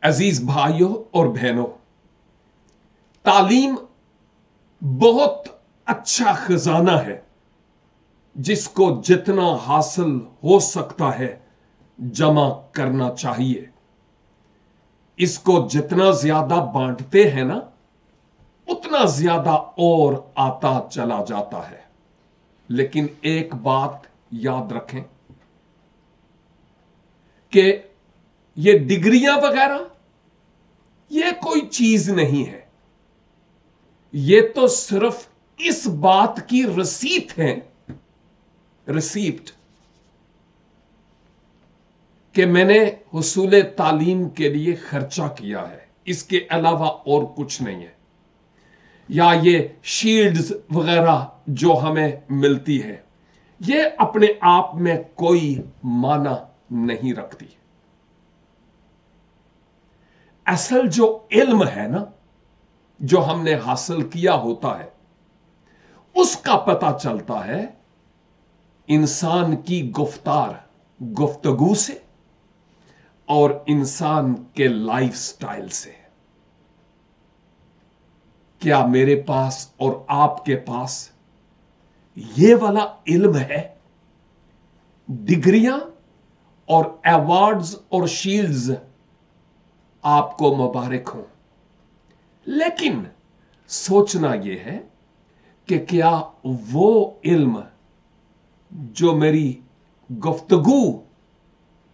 अजीज भाइयों और बहनों, तालीम बहुत अच्छा खजाना है जिसको जितना हासिल हो सकता है जमा करना चाहिए। इसको जितना ज्यादा बांटते हैं ना, उतना ज्यादा और आता चला जाता है। लेकिन एक बात याद रखें कि ये डिग्रियां वगैरह ये कोई चीज नहीं है। ये तो सिर्फ इस बात की रसीद है, रिसीप्ट, कि मैंने हुसूल तालीम के लिए खर्चा किया है। इसके अलावा और कुछ नहीं है। या ये शील्ड्स वगैरह जो हमें मिलती है, ये अपने आप में कोई माना नहीं रखती। असल जो इल्म है ना, जो हमने हासिल किया होता है, उसका पता चलता है इंसान की गुफ्तगू से और इंसान के लाइफस्टाइल से। क्या मेरे पास और आपके पास ये वाला इल्म है? डिग्रियां और अवार्ड्स और शील्ड्स आपको मुबारक हो, लेकिन सोचना यह है कि क्या वो इल्म जो मेरी गुफ्तगू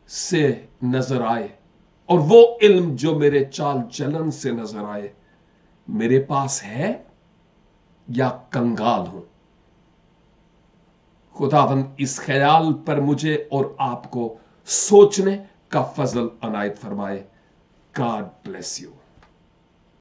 से नजर आए और वो इल्म जो मेरे चाल चलन से नजर आए, मेरे पास है या कंगाल हूं? खुदावंद इस ख्याल पर मुझे और आपको सोचने का फजल अनायत फरमाए। God bless you.